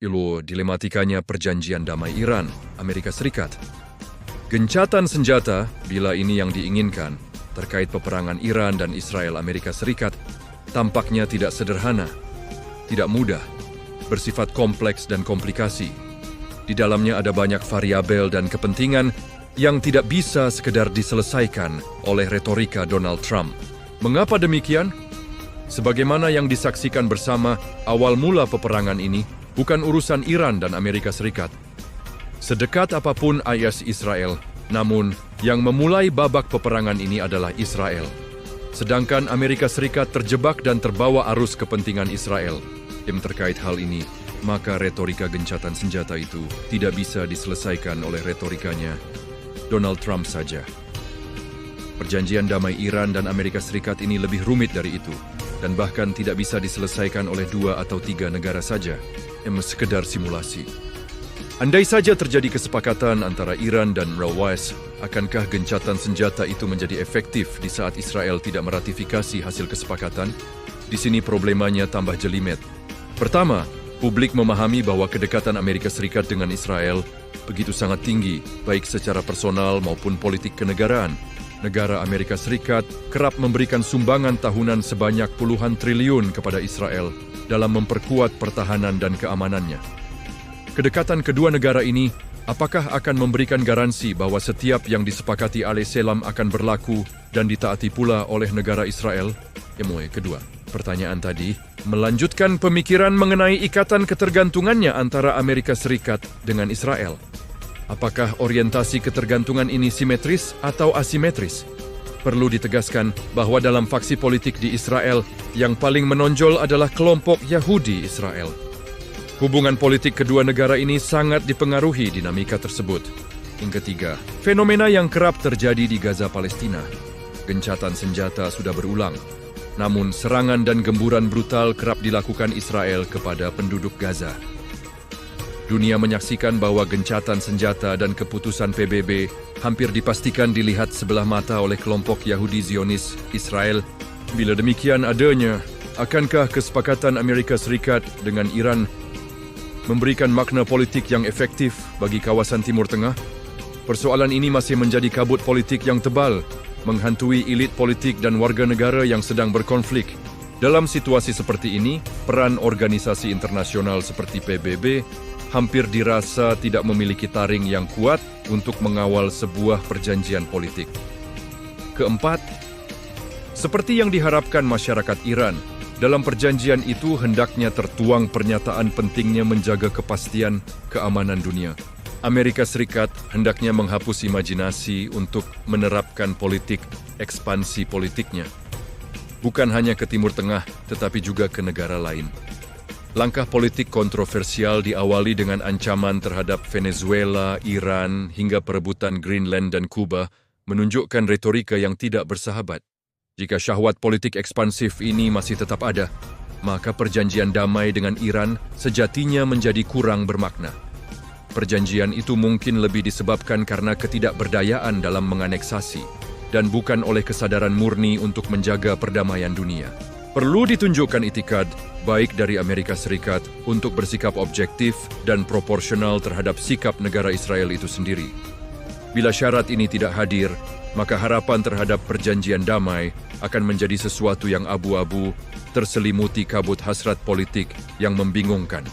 dilematikanya perjanjian damai Iran, Amerika Serikat. Gencatan senjata, bila ini yang diinginkan, terkait peperangan Iran dan Israel Amerika Serikat, tampaknya tidak sederhana, tidak mudah, bersifat kompleks dan komplikasi. Di dalamnya ada banyak variabel dan kepentingan yang tidak bisa sekedar diselesaikan oleh retorika Donald Trump. Mengapa demikian? Sebagaimana yang disaksikan bersama, awal mula peperangan ini bukan urusan Iran dan Amerika Serikat. Sedekat apapun IS Israel, namun yang memulai babak peperangan ini adalah Israel. Sedangkan Amerika Serikat terjebak dan terbawa arus kepentingan Israel. Terkait hal ini, maka retorika gencatan senjata itu tidak bisa diselesaikan oleh retorikanya Donald Trump saja. Perjanjian damai Iran dan Amerika Serikat ini lebih rumit dari itu, dan bahkan tidak bisa diselesaikan oleh 2 atau 3 negara saja, sekedar simulasi. Andai saja terjadi kesepakatan antara Iran dan West, akankah gencatan senjata itu menjadi efektif di saat Israel tidak meratifikasi hasil kesepakatan? Di sini problemanya tambah jelimet. Pertama, publik memahami bahwa kedekatan Amerika Serikat dengan Israel begitu sangat tinggi, baik secara personal maupun politik kenegaraan. Negara Amerika Serikat kerap memberikan sumbangan tahunan sebanyak puluhan triliun kepada Israel dalam memperkuat pertahanan dan keamanannya. Kedekatan kedua negara ini, apakah akan memberikan garansi bahwa setiap yang disepakati alaihissalam akan berlaku dan ditaati pula oleh negara Israel? Kedua, pertanyaan tadi melanjutkan pemikiran mengenai ikatan ketergantungannya antara Amerika Serikat dengan Israel. Apakah orientasi ketergantungan ini simetris atau asimetris? Perlu ditegaskan bahwa dalam faksi politik di Israel, yang paling menonjol adalah kelompok Yahudi Israel. Hubungan politik kedua negara ini sangat dipengaruhi dinamika tersebut. Yang ketiga, fenomena yang kerap terjadi di Gaza, Palestina. Gencatan senjata sudah berulang, namun serangan dan gemburan brutal kerap dilakukan Israel kepada penduduk Gaza. Dunia menyaksikan bahwa gencatan senjata dan keputusan PBB hampir dipastikan dilihat sebelah mata oleh kelompok Yahudi Zionis Israel. Bila demikian adanya, akankah kesepakatan Amerika Serikat dengan Iran memberikan makna politik yang efektif bagi kawasan Timur Tengah? Persoalan ini masih menjadi kabut politik yang tebal, menghantui elit politik dan warga negara yang sedang berkonflik. Dalam situasi seperti ini, peran organisasi internasional seperti PBB hampir dirasa tidak memiliki taring yang kuat untuk mengawal sebuah perjanjian politik. Keempat, seperti yang diharapkan masyarakat Iran, dalam perjanjian itu hendaknya tertuang pernyataan pentingnya menjaga kepastian keamanan dunia. Amerika Serikat hendaknya menghapus imajinasi untuk menerapkan politik ekspansi politiknya, bukan hanya ke Timur Tengah, tetapi juga ke negara lain. Langkah politik kontroversial diawali dengan ancaman terhadap Venezuela, Iran, hingga perebutan Greenland dan Kuba, menunjukkan retorika yang tidak bersahabat. Jika syahwat politik ekspansif ini masih tetap ada, maka perjanjian damai dengan Iran sejatinya menjadi kurang bermakna. Perjanjian itu mungkin lebih disebabkan karena ketidakberdayaan dalam menganeksasi, dan bukan oleh kesadaran murni untuk menjaga perdamaian dunia. Perlu ditunjukkan itikad, baik dari Amerika Serikat, untuk bersikap objektif dan proporsional terhadap sikap negara Israel itu sendiri. Bila syarat ini tidak hadir, maka harapan terhadap perjanjian damai akan menjadi sesuatu yang abu-abu, terselimuti kabut hasrat politik yang membingungkan.